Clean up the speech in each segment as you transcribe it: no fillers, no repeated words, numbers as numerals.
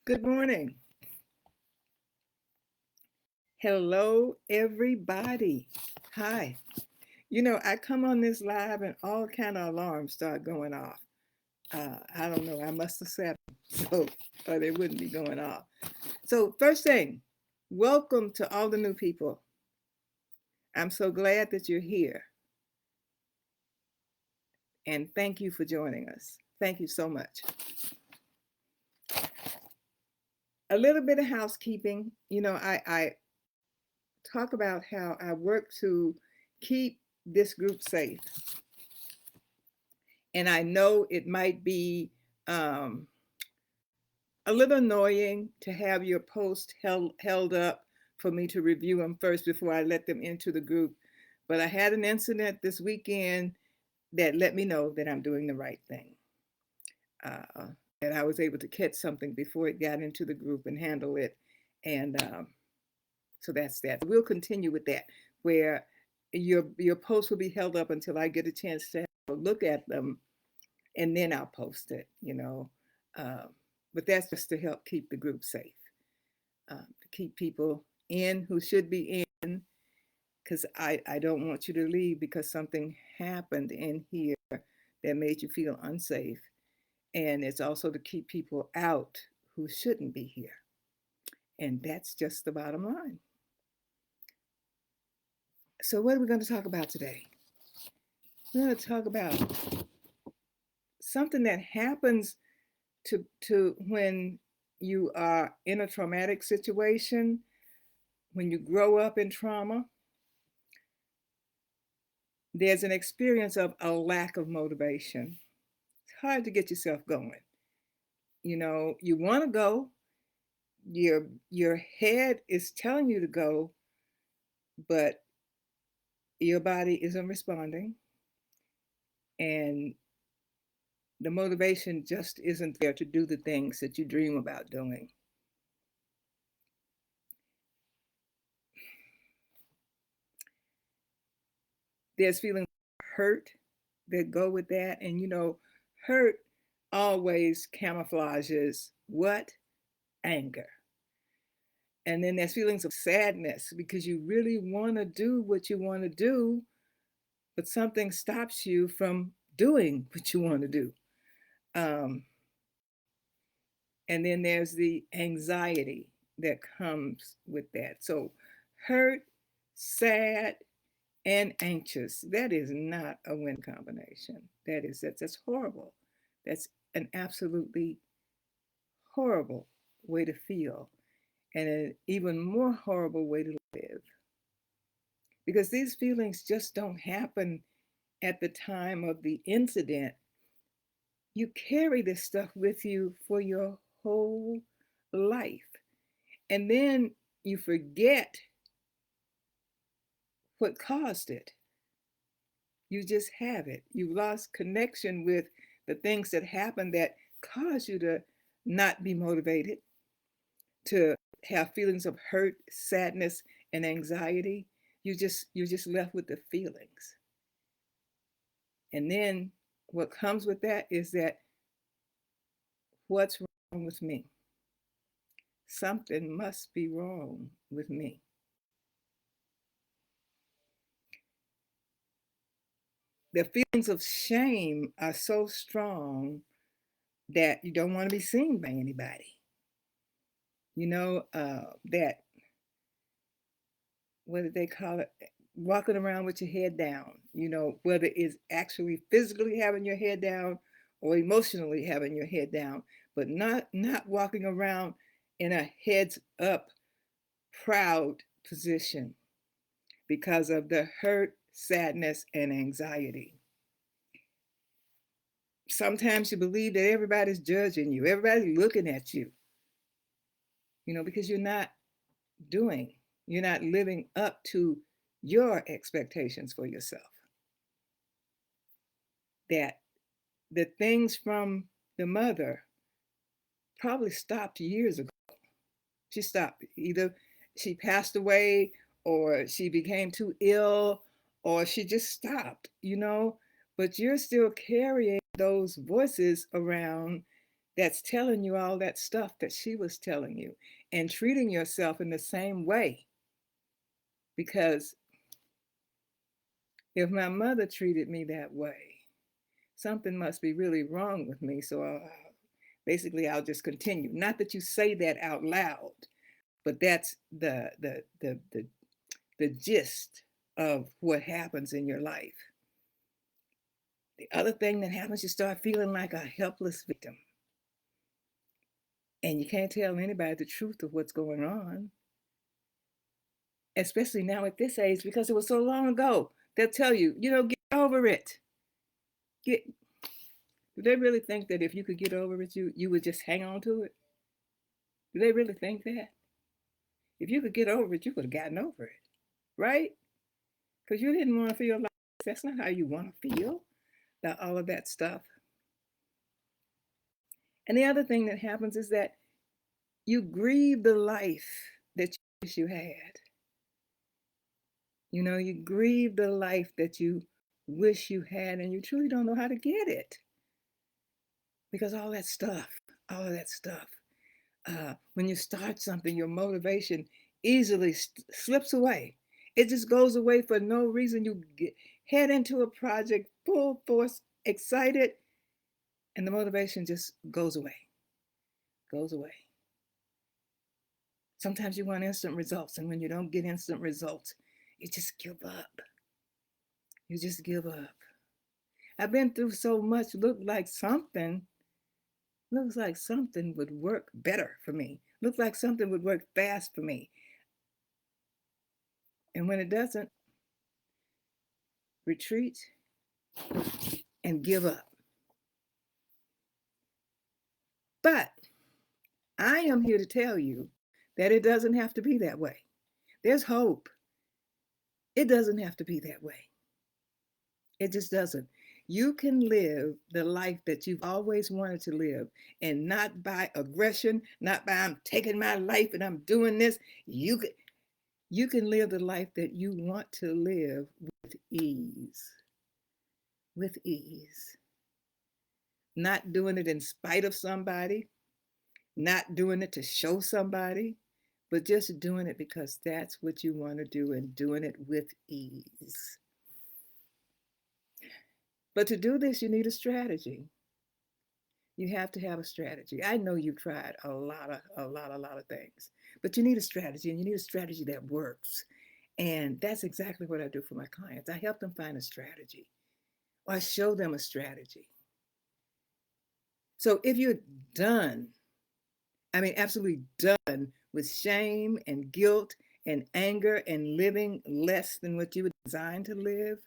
Good morning. Hello, everybody. Hi. I come on this live and all kind of alarms start going off. I don't know. I must have set them so, or they wouldn't be going off. So first thing, welcome to all the new people. I'm so glad that you're here, and thank you for joining us. Thank you so much. A little bit of housekeeping. I talk about how I work to keep this group safe. And I know it might be um, a little annoying to have your post held up for me to review them first before I let them into the group. But I had an incident this weekend that let me know that I'm doing the right thing. Uh, that I was able to catch something before it got into the group and handle it. And so that's that. We'll continue with that, where your post will be held up until I get a chance to have a look at them, and then I'll post it. Uh, but that's just to help keep the group safe, to keep people in who should be in, because I don't want you to leave because something happened in here that made you feel unsafe. And it's also to keep people out who shouldn't be here. And that's just the bottom line. So, what are we going to talk about today? We're going to talk about something that happens to when you are in a traumatic situation, when you grow up in trauma. There's an experience of a lack of motivation. It's hard to get yourself going. You want to go, your head is telling you to go, but your body isn't responding, and the motivation just isn't there to do the things that you dream about doing. There's feelings of hurt that go with that, and hurt always camouflages what? Anger. And then there's feelings of sadness because you really want to do what you want to do, but something stops you from doing what you want to do. Um, and then there's the anxiety that comes with that. So, hurt, sad, and anxious, that is not a win combination. That's horrible. That's an absolutely horrible way to feel, and an even more horrible way to live, because these feelings just don't happen at the time of the incident. You carry this stuff with you for your whole life. And then you forget what caused it. You just have it. You've lost connection with the things that happened that caused you to not be motivated, to have feelings of hurt, sadness, and anxiety. You're just left with the feelings. And then what comes with that is that, what's wrong with me? Something must be wrong with me. The feelings of shame are so strong that you don't want to be seen by anybody. That, what did they call it? Walking around with your head down, whether it's actually physically having your head down or emotionally having your head down, but not walking around in a heads up, proud position because of the hurt, sadness, and anxiety. Sometimes you believe that everybody's judging you, everybody's looking at you, because doing, you're not living up to your expectations for yourself. That the things from the mother probably stopped years ago. She stopped. Either she passed away, or she became too ill, or she just stopped, But you're still carrying those voices around that's telling you all that stuff that she was telling you and treating yourself in the same way. Because if my mother treated me that way, something must be really wrong with me. So basically, I'll just continue. Not that you say that out loud, but that's the gist of what happens in your life. The other thing that happens, you start feeling like a helpless victim. And you can't tell anybody the truth of what's going on, especially now at this age, because it was so long ago. They'll tell you, get over it. Get, do they really think that if you could get over it, you would just hang on to it? Do they really think that? If you could get over it, you would have gotten over it, right? Because you didn't want to feel like that's not how you want to feel, about all of that stuff. And the other thing that happens is that you grieve the life that you wish you had. You grieve the life that you wish you had, and you truly don't know how to get it. Because all of that stuff, when you start something, your motivation easily slips away. It just goes away for no reason. You head into a project full force, excited, and the motivation just goes away. Sometimes you want instant results, and when you don't get instant results, you just give up. I've been through so much. Looks like something would work better for me. Looks like something would work fast for me. And when it doesn't, retreat and give up. But I am here to tell you that it doesn't have to be that way. There's hope. It doesn't have to be that way. It just doesn't. You can live the life that you've always wanted to live, and not by aggression, not by I'm taking my life and I'm doing this. You can live the life that you want to live with ease. With ease. Not doing it in spite of somebody, not doing it to show somebody, but just doing it because that's what you want to do, and doing it with ease. But to do this, you need a strategy. You have to have a strategy. I know you've tried a lot of things, but you need a strategy, and you need a strategy that works. And that's exactly what I do for my clients. I help them find a strategy, or I show them a strategy. So if you're done, absolutely done with shame and guilt and anger and living less than what you were designed to live,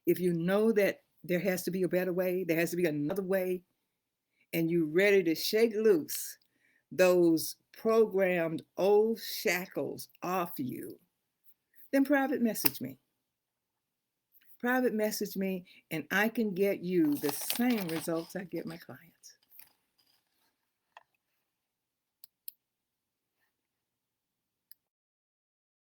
if you know that there has to be a better way, there has to be another way, and you're ready to shake loose those programmed old shackles off you, then private message me. Private message me, and I can get you the same results I get my clients.